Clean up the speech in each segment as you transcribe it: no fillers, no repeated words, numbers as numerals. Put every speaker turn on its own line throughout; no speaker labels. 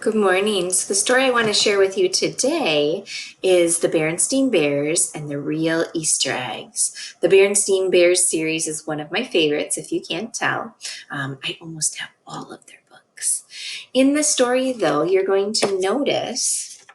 Good morning. So the story I want to share with you today is the Berenstain Bears and the Real Easter Eggs. The Berenstain Bears series is one of my favorites, if you can't tell. I almost have all of their books. In the story, though, you're going to notice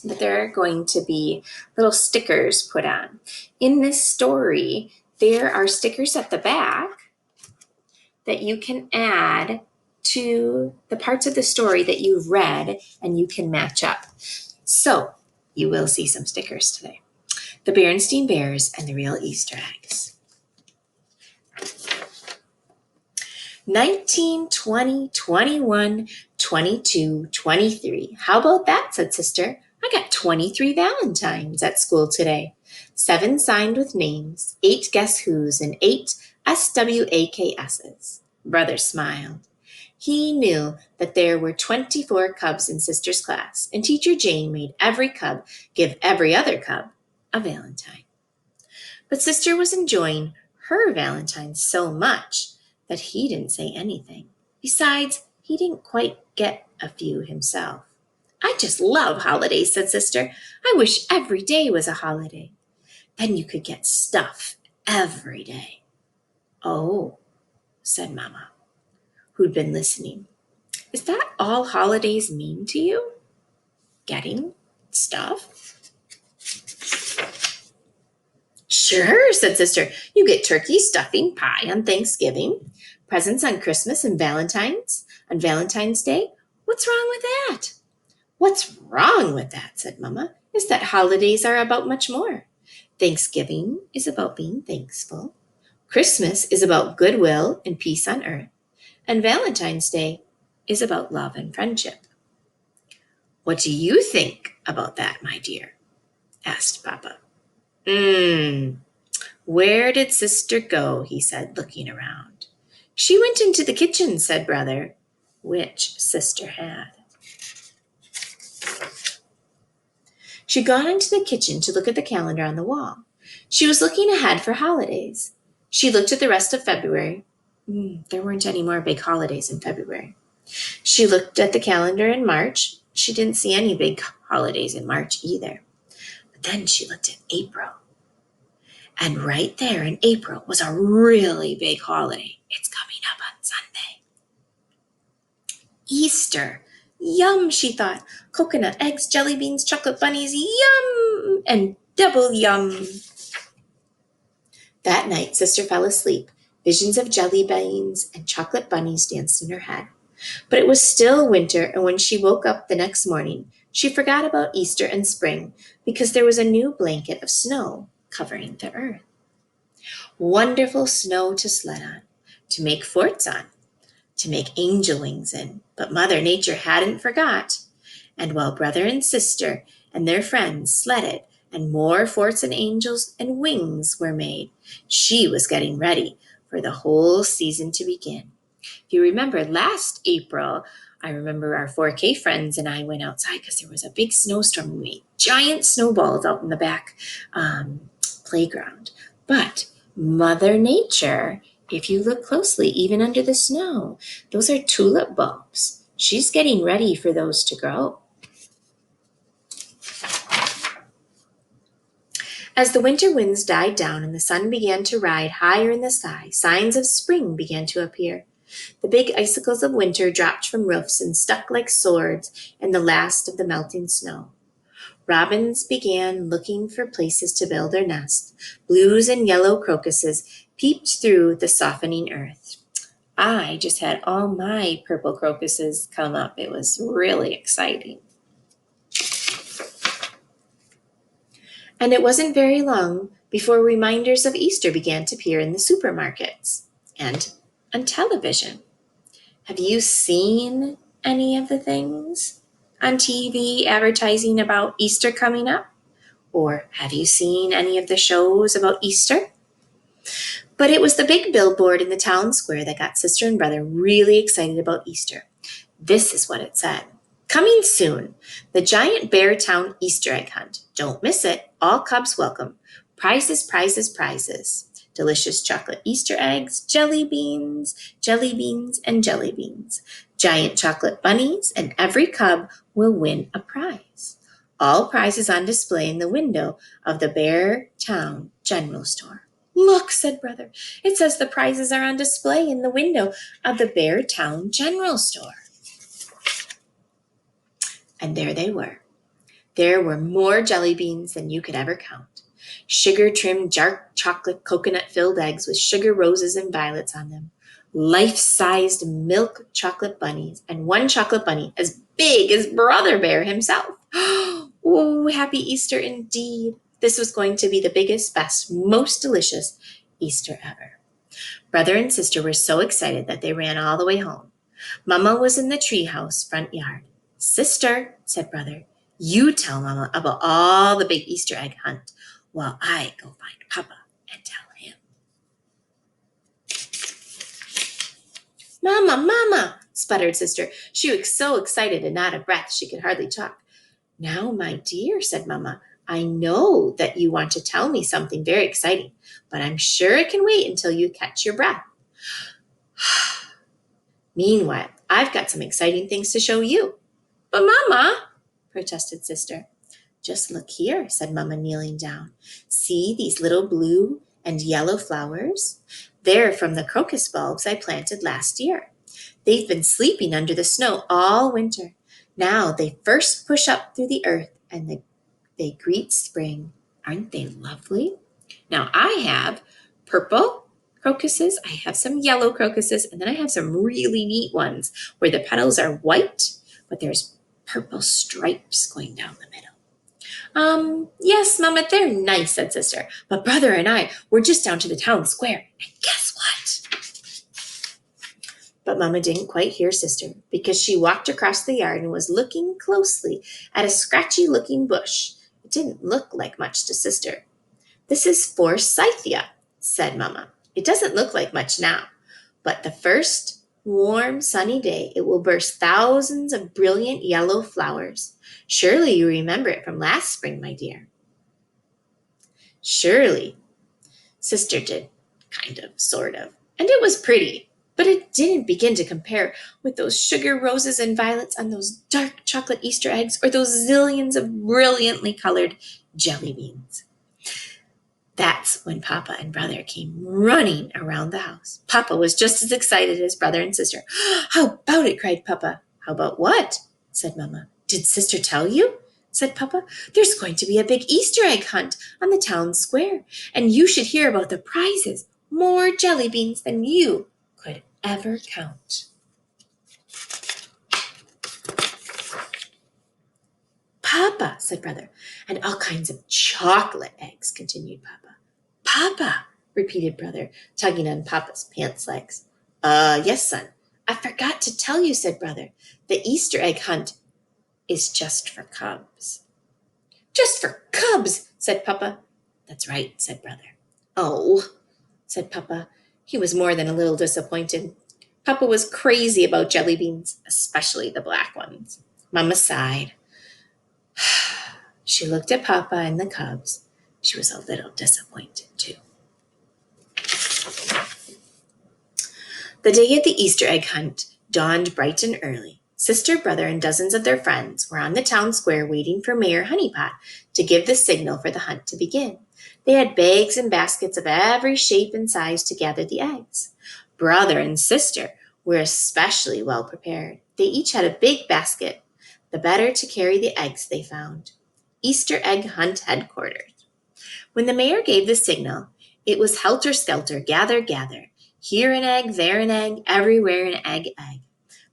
that there are going to be little stickers put on. In this story, there are stickers at the back that you can add to the parts of the story that you've read and you can match up. So you will see some stickers today. The Berenstain Bears and the Real Easter Eggs. 19, 20, 21, 22, 23. How about that, said Sister. I got 23 Valentines at school today. 7 signed with names, 8 guess who's, and 8 SWAKS's. Brother smiled. He knew that there were 24 cubs in Sister's class, and Teacher Jane made every cub give every other cub a Valentine. But Sister was enjoying her Valentines so much that he didn't say anything. Besides, he didn't quite get a few himself. I just love holidays, said Sister. I wish every day was a holiday. Then you could get stuff every day. Oh, said Mama, who'd been listening. Is that all holidays mean to you? Getting stuff? Sure, said Sister. You get turkey, stuffing, pie on Thanksgiving, presents on Christmas and Valentine's. On Valentine's Day, what's wrong with that? What's wrong with that, said Mama, is that holidays are about much more. Thanksgiving is about being thankful. Christmas is about goodwill and peace on earth. And Valentine's Day is about love and friendship. What do you think about that, my dear? Asked Papa. Where did Sister go? He said, looking around. She went into the kitchen, said Brother, which Sister had. She'd gone into the kitchen to look at the calendar on the wall. She was looking ahead for holidays. She looked at the rest of February. There weren't any more big holidays in February. She looked at the calendar in March. She didn't see any big holidays in March either. But then she looked at April. And right there in April was a really big holiday. It's coming up on Sunday. Easter. Yum, she thought. Coconut, eggs, jelly beans, chocolate bunnies, yum, and double yum. That night, Sister fell asleep. Visions of jelly beans and chocolate bunnies danced in her head. But it was still winter, and when she woke up the next morning, she forgot about Easter and spring because there was a new blanket of snow covering the earth. Wonderful snow to sled on, to make forts on, to make angel wings in. But Mother Nature hadn't forgot. And while Brother and Sister and their friends sledded and more forts and angels and wings were made, she was getting ready for the whole season to begin. If you remember last April, I remember our 4K friends and I went outside because there was a big snowstorm. We made giant snowballs out in the back playground. But Mother Nature, if you look closely, even under the snow, those are tulip bulbs. She's getting ready for those to grow. As the winter winds died down and the sun began to ride higher in the sky, signs of spring began to appear. The big icicles of winter dropped from roofs and stuck like swords in the last of the melting snow. Robins began looking for places to build their nest. Blues and yellow crocuses peeped through the softening earth. I just had all my purple crocuses come up. It was really exciting. And it wasn't very long before reminders of Easter began to appear in the supermarkets and on television. Have you seen any of the things on TV advertising about Easter coming up? Or have you seen any of the shows about Easter? But it was the big billboard in the town square that got Sister and Brother really excited about Easter. This is what it said. Coming soon, the Giant Bear Town Easter egg hunt. Don't miss it. All cubs welcome. Prizes, prizes, prizes. delicious chocolate Easter eggs, jelly beans, and jelly beans, giant chocolate bunnies, and every cub will win a prize. All prizes on display in the window of the Beartown General Store. Look, said Brother, it says the prizes are on display in the window of the Beartown General Store. And there they were. There were more jelly beans than you could ever count. Sugar-trimmed dark chocolate coconut-filled eggs with sugar roses and violets on them. Life-sized milk chocolate bunnies, and one chocolate bunny as big as Brother Bear himself. Oh, happy Easter indeed. This was going to be the biggest, best, most delicious Easter ever. Brother and sister were so excited that they ran all the way home. Mama was in the treehouse front yard. Sister, said Brother, you tell Mama about all the big Easter egg hunt while I go find Papa and tell him. Mama, sputtered Sister. She was so excited and out of breath she could hardly talk. Now, my dear, said Mama, I know that you want to tell me something very exciting, but I'm sure it can wait until you catch your breath. Meanwhile, I've got some exciting things to show you. But Mama, protested Sister. Just look here, said Mama, kneeling down. See these little blue and yellow flowers? They're from the crocus bulbs I planted last year. They've been sleeping under the snow all winter. Now they first push up through the earth and they greet spring. Aren't they lovely? Now I have purple crocuses, I have some yellow crocuses, and then I have some really neat ones where the petals are white, but there's purple stripes going down the middle. Yes, Mama, they're nice, said Sister. But Brother and I were just down to the town square, and guess what? But Mama didn't quite hear Sister because she walked across the yard and was looking closely at a scratchy-looking bush. It didn't look like much to Sister. This is forsythia, said Mama. It doesn't look like much now, but the first warm, sunny day it will burst thousands of brilliant yellow flowers. Surely you remember it from last spring, my dear. Surely, Sister did, kind of, sort of. And it was pretty, but it didn't begin to compare with those sugar roses and violets on those dark chocolate Easter eggs or those zillions of brilliantly colored jelly beans. That's when Papa and Brother came running around the house. Papa was just as excited as Brother and Sister. How about it? Cried Papa. How about what? Said Mama. Did Sister tell you? Said Papa. There's going to be a big Easter egg hunt on the town square, and you should hear about the prizes. More jelly beans than you could ever count. Papa, said Brother. And all kinds of chocolate eggs, continued Papa. Papa, repeated Brother, tugging on Papa's pants legs. Yes, son. I forgot to tell you, said Brother. The Easter egg hunt is just for cubs. Just for cubs, said Papa. That's right, said Brother. Oh, said Papa. He was more than a little disappointed. Papa was crazy about jelly beans, especially the black ones. Mama sighed. She looked at Papa and the cubs. She was a little disappointed, too. The day of the Easter egg hunt dawned bright and early. Sister, Brother, and dozens of their friends were on the town square waiting for Mayor Honeypot to give the signal for the hunt to begin. They had bags and baskets of every shape and size to gather the eggs. Brother and Sister were especially well prepared. They each had a big basket, the better to carry the eggs they found. Easter egg hunt headquarters. When the mayor gave the signal, it was helter-skelter, gather, gather. Here an egg, there an egg, everywhere an egg.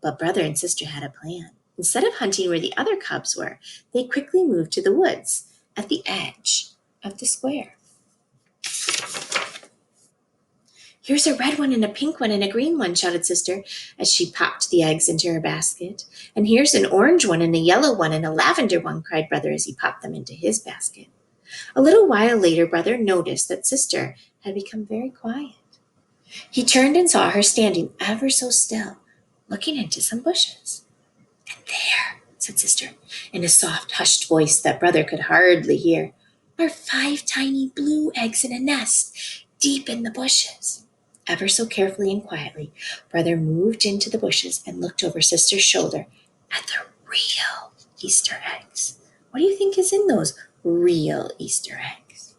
But Brother and Sister had a plan. Instead of hunting where the other cubs were, they quickly moved to the woods at the edge of the square. Here's a red one and a pink one and a green one, shouted Sister as she popped the eggs into her basket. And here's an orange one and a yellow one and a lavender one, cried Brother as he popped them into his basket. A little while later, Brother noticed that Sister had become very quiet. He turned and saw her standing ever so still, looking into some bushes. And there, said Sister, in a soft, hushed voice that Brother could hardly hear, are 5 tiny blue eggs in a nest. deep in the bushes. Ever so carefully and quietly, Brother moved into the bushes and looked over Sister's shoulder at the real Easter eggs. What do you think is in those real Easter eggs?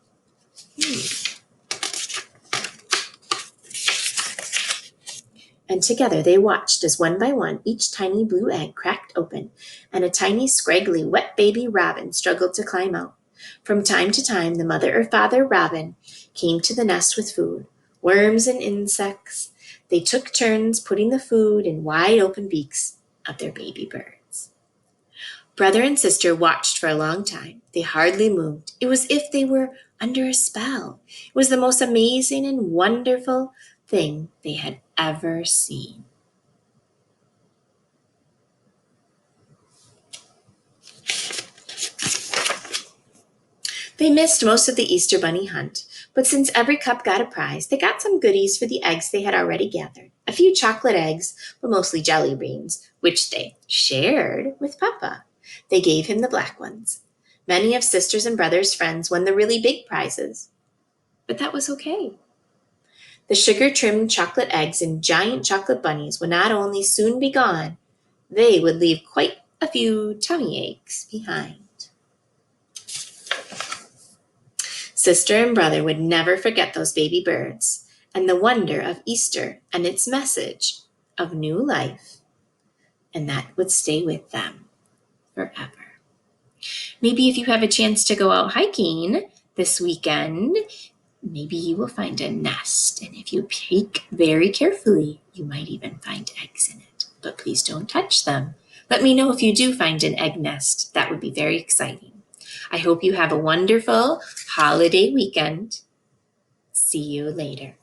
And together they watched as one by one each tiny blue egg cracked open, and a tiny, scraggly, wet baby robin struggled to climb out. From time to time, the mother or father robin came to the nest with food, worms and insects. They took turns putting the food in wide open beaks of their baby birds. Brother and sister watched for a long time. They hardly moved. It was as if they were under a spell. It was the most amazing and wonderful thing they had ever seen. They missed most of the Easter Bunny hunt, but since every cup got a prize, they got some goodies for the eggs they had already gathered. A few chocolate eggs, but mostly jelly beans, which they shared with Papa. They gave him the black ones. Many of Sister's and Brother's friends won the really big prizes, but that was okay. The sugar-trimmed chocolate eggs and giant chocolate bunnies would not only soon be gone, they would leave quite a few tummy aches behind. Sister and brother would never forget those baby birds and the wonder of Easter and its message of new life, and that would stay with them forever. Maybe if you have a chance to go out hiking this weekend, maybe you will find a nest, and if you peek very carefully, you might even find eggs in it. But please don't touch them. Let me know if you do find an egg nest. That would be very exciting. I hope you have a wonderful holiday weekend. See you later.